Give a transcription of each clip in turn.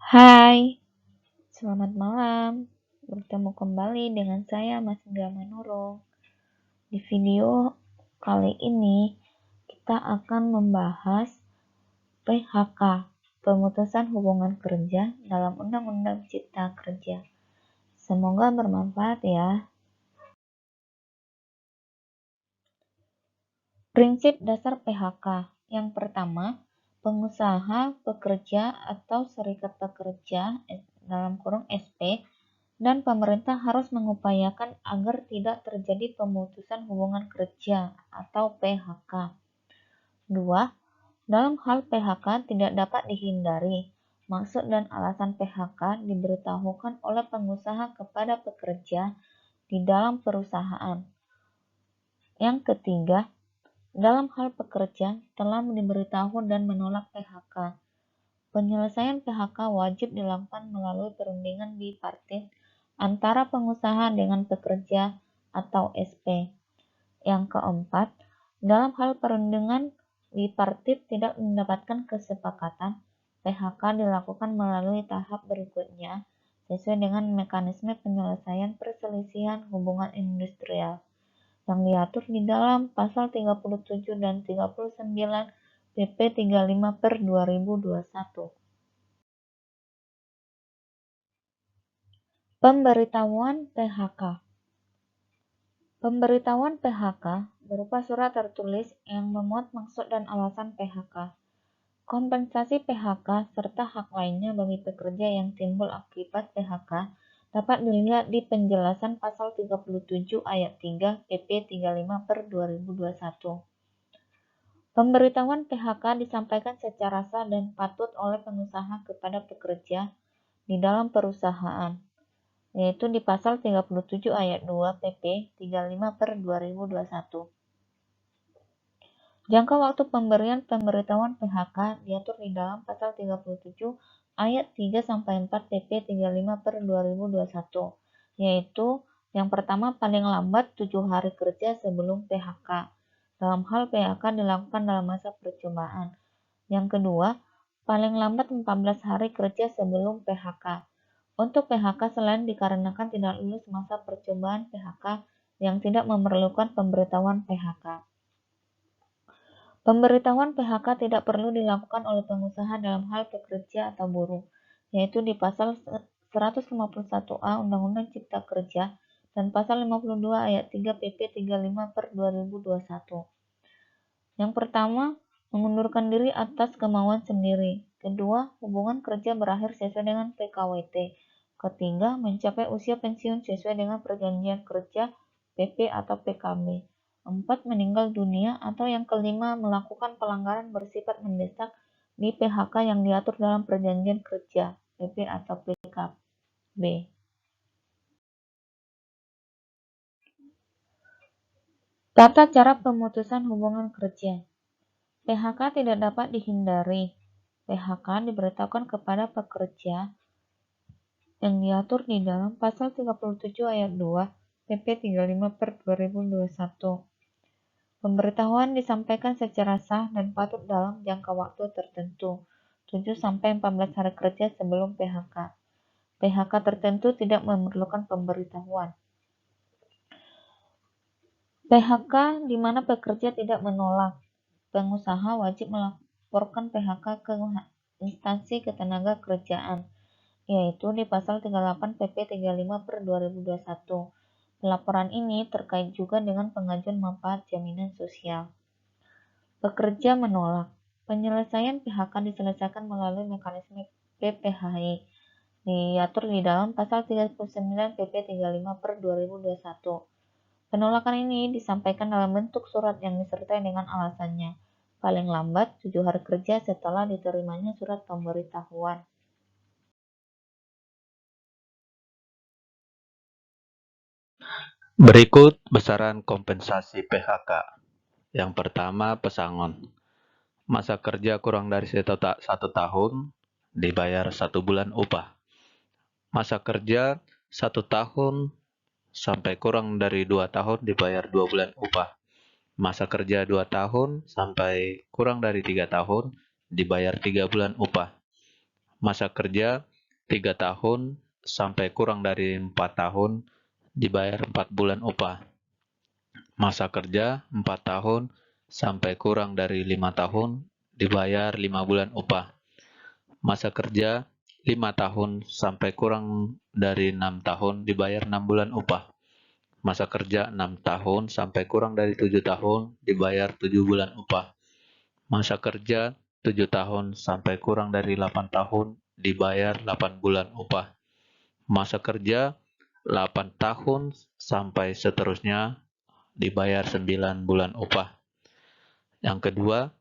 Hai, selamat malam. Bertemu kembali dengan saya Mas Gama Nurul. Di video kali ini kita akan membahas PHK, pemutusan hubungan kerja dalam Undang-Undang Cipta Kerja. Semoga bermanfaat ya. Prinsip dasar PHK. Yang pertama, pengusaha, pekerja atau serikat pekerja dalam kurung SP dan pemerintah harus mengupayakan agar tidak terjadi pemutusan hubungan kerja atau PHK. 2. Dalam hal PHK tidak dapat dihindari. Maksud dan alasan PHK diberitahukan oleh pengusaha kepada pekerja di dalam perusahaan. Yang ketiga, dalam hal pekerja telah diberitahu dan menolak PHK. Penyelesaian PHK wajib dilakukan melalui perundingan bipartit antara pengusaha dengan pekerja atau SP. Yang keempat, dalam hal perundingan bipartit tidak mendapatkan kesepakatan, PHK dilakukan melalui tahap berikutnya sesuai dengan mekanisme penyelesaian perselisihan hubungan industrial yang diatur di dalam pasal 37 dan 39 PP 35/2021. Pemberitahuan PHK. Pemberitahuan PHK berupa surat tertulis yang memuat maksud dan alasan PHK, kompensasi PHK, serta hak lainnya bagi pekerja yang timbul akibat PHK dapat dilihat di penjelasan pasal 37 ayat 3 PP 35/2021. Pemberitahuan PHK disampaikan secara sah dan patut oleh pengusaha kepada pekerja di dalam perusahaan, yaitu di pasal 37 ayat 2 PP 35/2021. Jangka waktu pemberian pemberitahuan PHK diatur di dalam pasal 37 ayat 3-4 PP 35/2021, yaitu yang pertama paling lambat 7 hari kerja sebelum PHK. Dalam hal PHK dilakukan dalam masa percobaan. Yang kedua, paling lambat 14 hari kerja sebelum PHK. Untuk PHK selain dikarenakan tidak lulus masa percobaan PHK yang tidak memerlukan pemberitahuan PHK. Pemberitahuan PHK tidak perlu dilakukan oleh pengusaha dalam hal pekerja atau buruh, yaitu di pasal 151A Undang-Undang Cipta Kerja dan pasal 52 ayat 3 PP 35/2021. Yang pertama, mengundurkan diri atas kemauan sendiri. Kedua, hubungan kerja berakhir sesuai dengan PKWT. Ketiga, mencapai usia pensiun sesuai dengan perjanjian kerja PP atau PKB. 4. Meninggal dunia, atau yang kelima, melakukan pelanggaran bersifat mendesak di PHK yang diatur dalam perjanjian kerja PP atau PKB. Tata cara pemutusan hubungan kerja. PHK tidak dapat dihindari. PHK diberitahukan kepada pekerja yang diatur di dalam pasal 37 ayat 2 PP 35/2021. Pemberitahuan disampaikan secara sah dan patut dalam jangka waktu tertentu, 7-14 hari kerja sebelum PHK. PHK tertentu tidak memerlukan pemberitahuan. PHK di mana pekerja tidak menolak. Pengusaha wajib melaporkan PHK ke instansi ketenagakerjaan, yaitu di pasal 38 PP 35/2021. Pelaporan ini terkait juga dengan pengajuan manfaat jaminan sosial. Pekerja menolak. Penyelesaian PHK diselesaikan melalui mekanisme PPHI, diatur di dalam pasal 39 PP 35/2021. Penolakan ini disampaikan dalam bentuk surat yang disertai dengan alasannya, paling lambat 7 hari kerja setelah diterimanya surat pemberitahuan. Berikut besaran kompensasi PHK. Yang pertama, pesangon. Masa kerja kurang dari 1 tahun, dibayar 1 bulan upah. Masa kerja 1 tahun sampai kurang dari 2 tahun, dibayar 2 bulan upah. Masa kerja 2 tahun sampai kurang dari 3 tahun, dibayar 3 bulan upah. Masa kerja 3 tahun sampai kurang dari 4 tahun dibayar 4 bulan upah. Masa kerja 4 tahun sampai kurang dari 5 tahun dibayar 5 bulan upah. Masa kerja 5 tahun sampai kurang dari 6 tahun dibayar 6 bulan upah. Masa kerja 6 tahun sampai kurang dari 7 tahun dibayar 7 bulan upah. Masa kerja 7 tahun sampai kurang dari 8 tahun dibayar 8 bulan upah. Masa kerja 8 tahun sampai seterusnya dibayar 9 bulan upah. Yang kedua,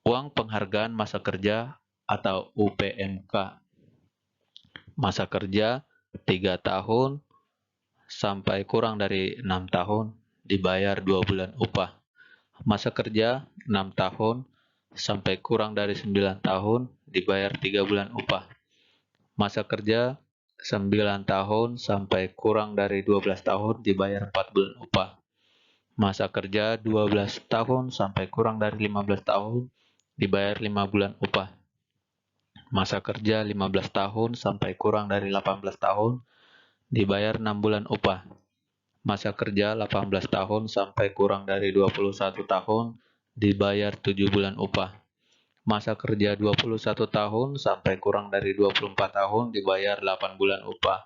uang penghargaan masa kerja atau UPMK. Masa kerja 3 tahun sampai kurang dari 6 tahun dibayar 2 bulan upah. Masa kerja 6 tahun sampai kurang dari 9 tahun dibayar 3 bulan upah. Masa kerja 9 tahun sampai kurang dari 12 tahun dibayar 4 bulan upah. Masa kerja 12 tahun sampai kurang dari 15 tahun dibayar 5 bulan upah. Masa kerja 15 tahun sampai kurang dari 18 tahun dibayar 6 bulan upah. Masa kerja 18 tahun sampai kurang dari 21 tahun dibayar 7 bulan upah. Masa kerja 21 tahun sampai kurang dari 24 tahun dibayar 8 bulan upah.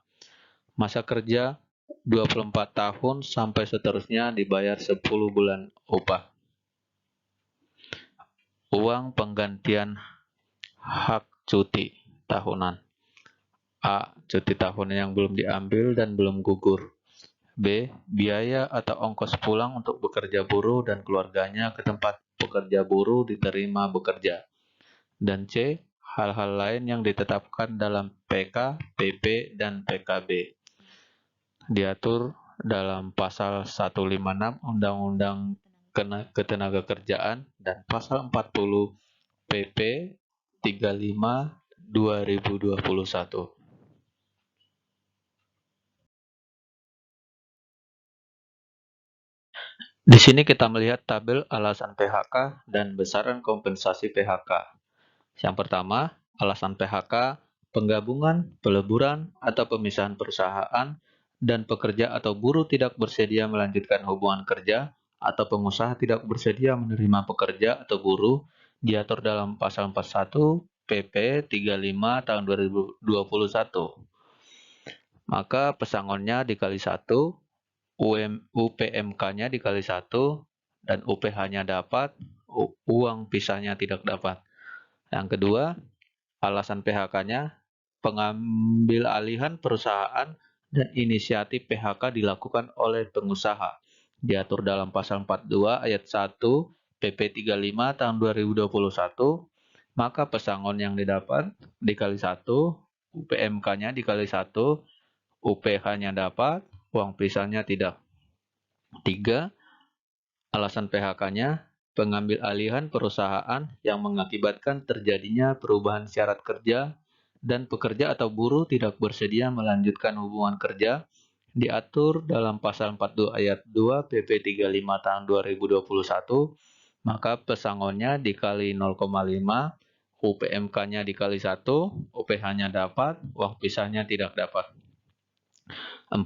Masa kerja 24 tahun sampai seterusnya dibayar 10 bulan upah. Uang penggantian hak cuti tahunan. A. Cuti tahunan yang belum diambil dan belum gugur. B. Biaya atau ongkos pulang untuk bekerja buruh dan keluarganya ke tempat pekerja buruh diterima bekerja. Dan C. Hal-hal lain yang ditetapkan dalam PK, PP, dan PKB. Diatur dalam pasal 156 Undang-Undang Ketenagakerjaan dan pasal 40 PP 35 2021. Di sini kita melihat tabel alasan PHK dan besaran kompensasi PHK. Yang pertama, alasan PHK, penggabungan, peleburan, atau pemisahan perusahaan, dan pekerja atau buruh tidak bersedia melanjutkan hubungan kerja, atau pengusaha tidak bersedia menerima pekerja atau buruh, diatur dalam pasal 41 PP 35 tahun 2021. Maka pesangonnya dikali 1, UPMK-nya dikali 1, dan UPH-nya dapat, uang pisahnya tidak dapat. Yang kedua, alasan PHK-nya, pengambil alihan perusahaan dan inisiatif PHK dilakukan oleh pengusaha. Diatur dalam pasal 42 ayat 1 PP 35 tahun 2021, maka pesangon yang didapat dikali 1, UPMK-nya dikali 1, UPH-nya dapat, uang pisahnya tidak. 3. Alasan PHK-nya, pengambil alihan perusahaan yang mengakibatkan terjadinya perubahan syarat kerja dan pekerja atau buruh tidak bersedia melanjutkan hubungan kerja diatur dalam pasal 42 ayat 2 PP 35 tahun 2021, maka pesangonnya dikali 0,5, UPMK-nya dikali 1, UPH-nya dapat, uang pisahnya tidak dapat. 4.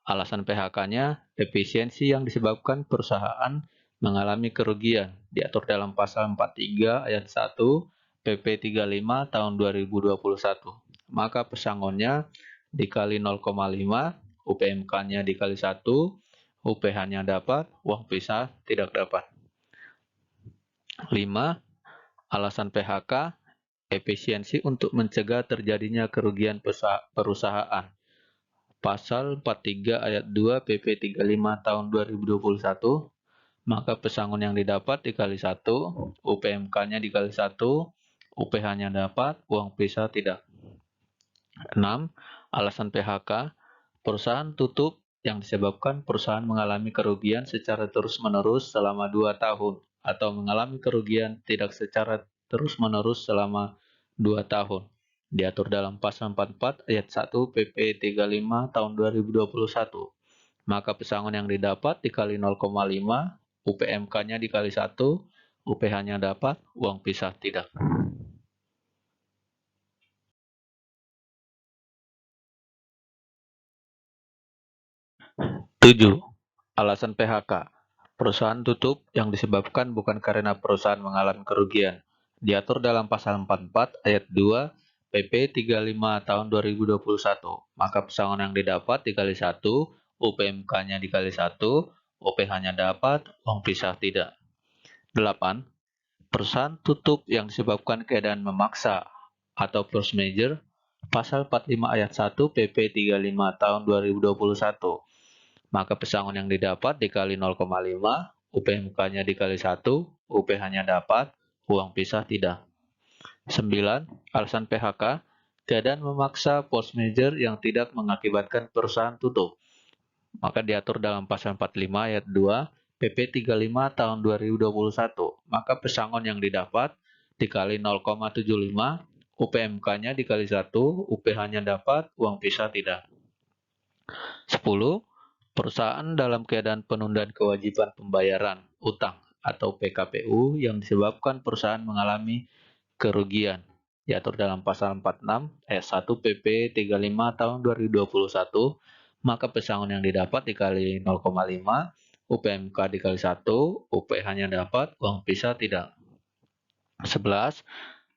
Alasan PHK-nya, efisiensi yang disebabkan perusahaan mengalami kerugian, diatur dalam pasal 43 ayat 1 PP 35 tahun 2021. Maka pesangonnya dikali 0,5, UPMK-nya dikali 1, UPH-nya dapat, uang pisah tidak dapat. 5. Alasan PHK, efisiensi untuk mencegah terjadinya kerugian perusahaan. Pasal 43 ayat 2 PP 35 tahun 2021, maka pesangon yang didapat dikali 1, UPMK-nya dikali 1, UPH-nya dapat, uang pisah tidak. 6. Alasan PHK, perusahaan tutup yang disebabkan perusahaan mengalami kerugian secara terus-menerus selama 2 tahun atau mengalami kerugian tidak secara terus-menerus selama 2 tahun. Diatur dalam pasal 44 ayat 1 PP 35 tahun 2021. Maka pesangon yang didapat dikali 0,5, UPMK-nya dikali 1, UPH-nya dapat, uang pisah tidak. 7. Alasan PHK. Perusahaan tutup yang disebabkan bukan karena perusahaan mengalami kerugian. Diatur dalam pasal 44 ayat 2 PP 35 tahun 2021. Maka pesangon yang didapat dikali 1, UPMK-nya dikali 1, OPH-nya dapat, uang pisah tidak. 8. Perusahaan tutup yang disebabkan keadaan memaksa atau force majeure. Pasal 45 ayat 1 PP 35 tahun 2021. Maka pesangon yang didapat dikali 0,5, UPMK-nya dikali 1, UPH-nya dapat, uang pisah tidak. 9. Alasan PHK, keadaan memaksa force majeure yang tidak mengakibatkan perusahaan tutup. Maka diatur dalam pasal 45 ayat 2, PP 35 tahun 2021. Maka pesangon yang didapat dikali 0,75, UPMK-nya dikali 1, UPH-nya dapat, uang pisah tidak. 10. Perusahaan dalam keadaan penundaan kewajiban pembayaran utang atau PKPU yang disebabkan perusahaan mengalami kerugian. Diatur dalam pasal 46 ayat 1 PP 35 tahun 2021, maka pesangon yang didapat dikali 0,5, UPMK dikali 1, UPH-nya dapat, uang pisah tidak. 11.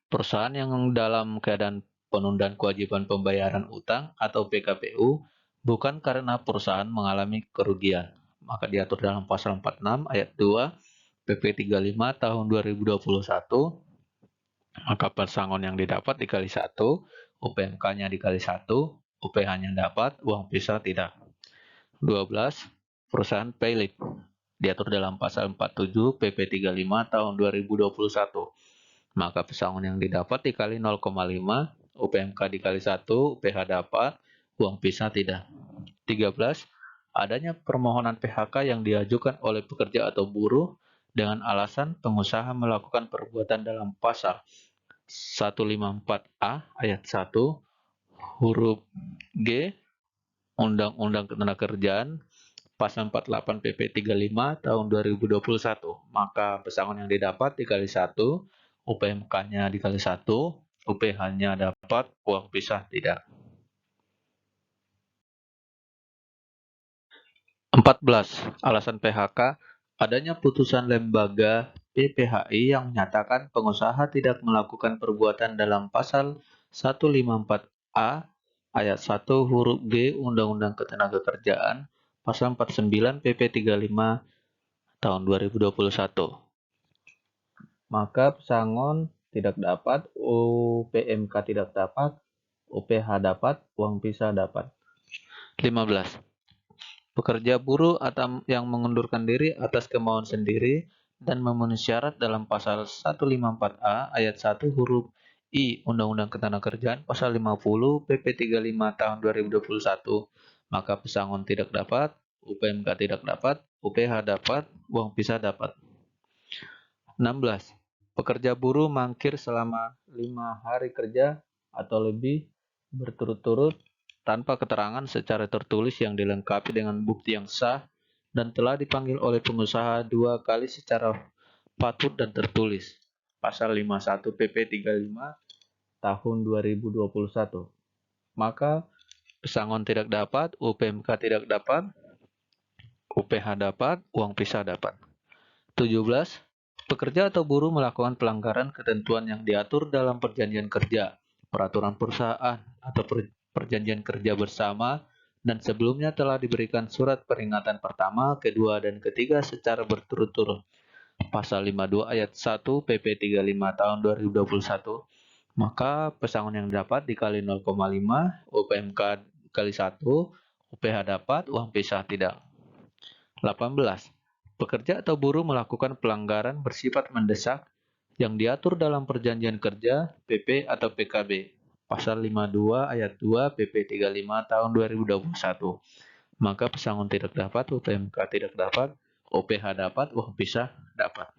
Perusahaan yang dalam keadaan penundaan kewajiban pembayaran utang atau PKPU bukan karena perusahaan mengalami kerugian, maka diatur dalam pasal 46 ayat 2 PP 35 tahun 2021, maka pesangon yang didapat dikali 1, UPMK-nya dikali 1, UPH-nya dapat, uang pisah tidak. 12. Perusahaan pailit, diatur dalam pasal 47 PP 35 tahun 2021, maka pesangon yang didapat dikali 0,5, UPMK dikali 1, UPH dapat, uang pisah tidak. 13. Adanya permohonan PHK yang diajukan oleh pekerja atau buruh dengan alasan pengusaha melakukan perbuatan dalam pasal 154A ayat 1 huruf G Undang-Undang Ketenagakerjaan, pasal 48 PP 35 tahun 2021. Maka pesangon yang didapat dikali 1, UPMK-nya dikali 1, UPH-nya dapat, uang pisah tidak. 14. Alasan PHK, adanya putusan lembaga PPHI yang menyatakan pengusaha tidak melakukan perbuatan dalam pasal 154A ayat 1 huruf G Undang-Undang Ketenagakerjaan, pasal 49 PP 35 tahun 2021. Maka pesangon tidak dapat, UPMK tidak dapat, UPH dapat, uang pisah dapat. 15. Pekerja buruh atau yang mengundurkan diri atas kemauan sendiri dan memenuhi syarat dalam pasal 154A ayat 1 huruf I Undang-Undang Ketenagakerjaan pasal 50 PP 35 tahun 2021, maka pesangon tidak dapat, UPMK tidak dapat, UPH dapat, uang pisah dapat. 16. Pekerja buruh mangkir selama 5 hari kerja atau lebih berturut-turut tanpa keterangan secara tertulis yang dilengkapi dengan bukti yang sah dan telah dipanggil oleh pengusaha 2 kali secara patut dan tertulis. Pasal 51 PP 35 tahun 2021. Maka pesangon tidak dapat, UPMK tidak dapat, UPH dapat, uang pisah dapat. 17. Pekerja atau buruh melakukan pelanggaran ketentuan yang diatur dalam perjanjian kerja, peraturan perusahaan, atau perjanjian kerja bersama, dan sebelumnya telah diberikan surat peringatan pertama, kedua, dan ketiga secara berturut-turut. Pasal 52 ayat 1 PP 35 tahun 2021, maka pesangon yang dapat dikali 0,5, UPMK kali 1, UPH dapat, uang pisah tidak. 18. Pekerja atau buruh melakukan pelanggaran bersifat mendesak yang diatur dalam perjanjian kerja, PP atau PKB. Pasal 52 ayat 2 PP 35 tahun 2021. Maka pesangon tidak dapat, UPMK tidak dapat, OPH dapat, uang pisah dapat.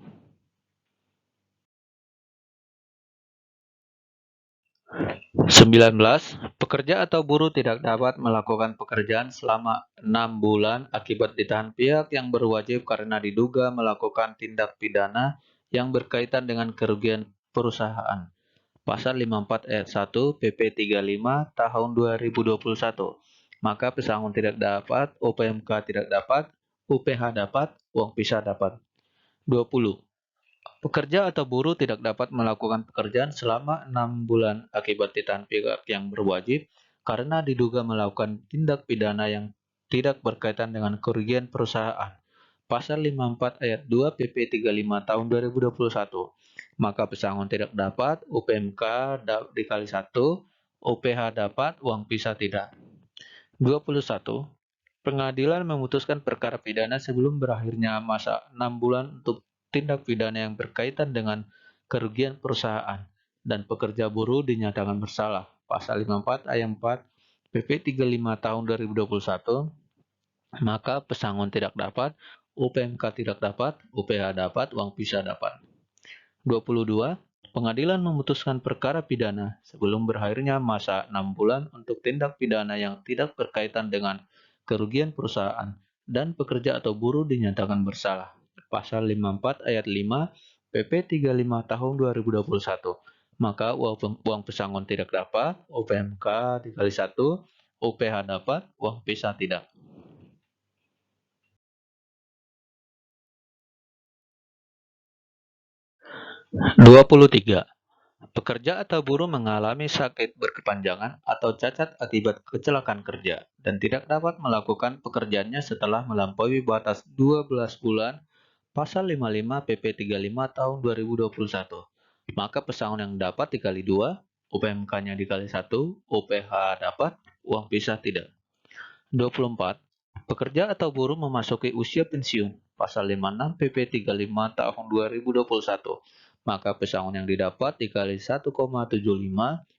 19. Pekerja atau buruh tidak dapat melakukan pekerjaan selama 6 bulan akibat ditahan pihak yang berwajib karena diduga melakukan tindak pidana yang berkaitan dengan kerugian perusahaan. Pasal 54 ayat 1 PP 35 tahun 2021. maka pesangon tidak dapat, UPMK tidak dapat, UPH dapat, uang pisah dapat. 20. Pekerja atau buruh tidak dapat melakukan pekerjaan selama 6 bulan akibat ditahan pihak yang berwajib karena diduga melakukan tindak pidana yang tidak berkaitan dengan kerugian perusahaan. Pasal 54 ayat 2 PP 35 tahun 2021. Maka pesangon tidak dapat, UPMK dikali 1, UPH dapat, uang pisah tidak. 21. Pengadilan memutuskan perkara pidana sebelum berakhirnya masa 6 bulan untuk tindak pidana yang berkaitan dengan kerugian perusahaan dan pekerja buruh dinyatakan bersalah. Pasal 54 ayat 4 PP 35 tahun 2021, maka pesangon tidak dapat, UPMK tidak dapat, UPH dapat, uang pisah dapat. 22. Pengadilan memutuskan perkara pidana sebelum berakhirnya masa 6 bulan untuk tindak pidana yang tidak berkaitan dengan kerugian perusahaan dan pekerja atau buruh dinyatakan bersalah. Pasal 54 ayat 5 PP 35 tahun 2021. Maka uang pesangon tidak dapat, UPMK dikali 1, UPH dapat, uang pisah tidak. 23. Pekerja atau buruh mengalami sakit berkepanjangan atau cacat akibat kecelakaan kerja dan tidak dapat melakukan pekerjaannya setelah melampaui batas 12 bulan Pasal 55 PP 35 tahun 2021. Maka pesangon yang dapat dikali 2, UPMK-nya dikali 1, UPH dapat, uang pisah tidak. 24. Pekerja atau buruh memasuki usia pensiun. Pasal 56 PP 35 tahun 2021. Maka pesangon yang didapat dikali 1,75,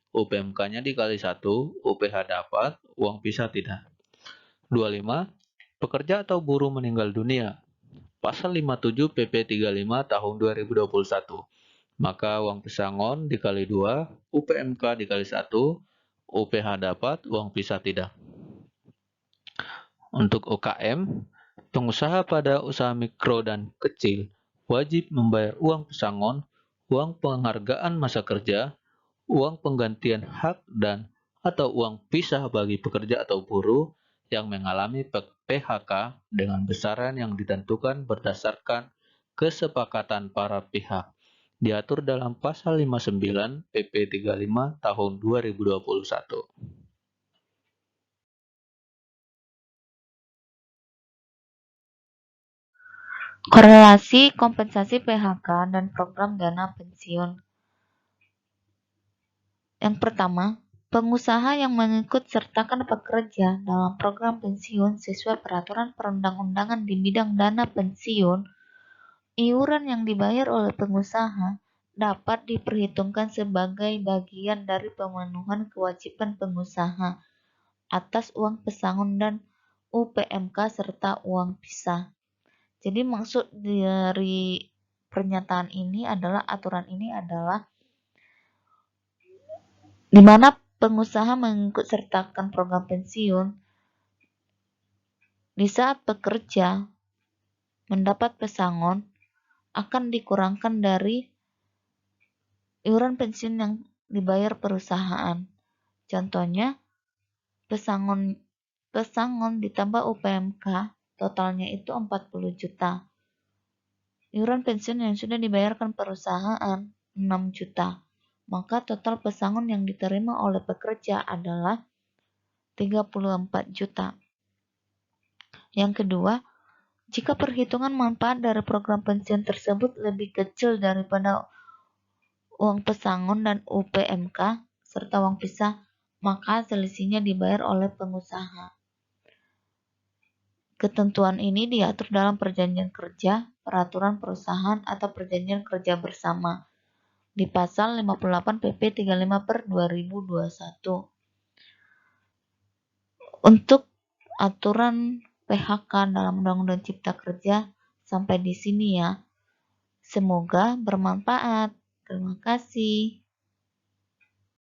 UPMK-nya dikali 1, UPH dapat, uang pisah tidak. 25. Pekerja atau buruh meninggal dunia. Pasal 57 PP 35 tahun 2021. Maka uang pesangon dikali 2, UPMK dikali 1, UPH dapat, uang pisah tidak. Untuk UKM, pengusaha pada usaha mikro dan kecil wajib membayar uang pesangon, uang penghargaan masa kerja, uang penggantian hak dan atau uang pisah bagi pekerja atau buruh yang mengalami PHK dengan besaran yang ditentukan berdasarkan kesepakatan para pihak. Diatur dalam Pasal 59 PP 35 tahun 2021. Korelasi kompensasi PHK dan program dana pensiun. Yang pertama, pengusaha yang mengikut sertakan pekerja dalam program pensiun sesuai peraturan perundang-undangan di bidang dana pensiun, iuran yang dibayar oleh pengusaha dapat diperhitungkan sebagai bagian dari pemenuhan kewajiban pengusaha atas uang pesangon dan UPMK serta uang pisah. Jadi maksud dari pernyataan ini adalah, aturan ini adalah di mana pengusaha mengikut sertakan program pensiun di saat pekerja mendapat pesangon akan dikurangkan dari iuran pensiun yang dibayar perusahaan. Contohnya, pesangon ditambah UPMK totalnya itu 40 juta. Iuran pensiun yang sudah dibayarkan perusahaan 6 juta. Maka total pesangon yang diterima oleh pekerja adalah 34 juta. Yang kedua, jika perhitungan manfaat dari program pensiun tersebut lebih kecil daripada uang pesangon dan UPMK serta uang pisah, maka selisihnya dibayar oleh pengusaha. Ketentuan ini diatur dalam perjanjian kerja, peraturan perusahaan, atau perjanjian kerja bersama di pasal 58 PP 35/2021. Untuk aturan PHK dalam Undang-Undang Cipta Kerja sampai di sini ya. Semoga bermanfaat. Terima kasih.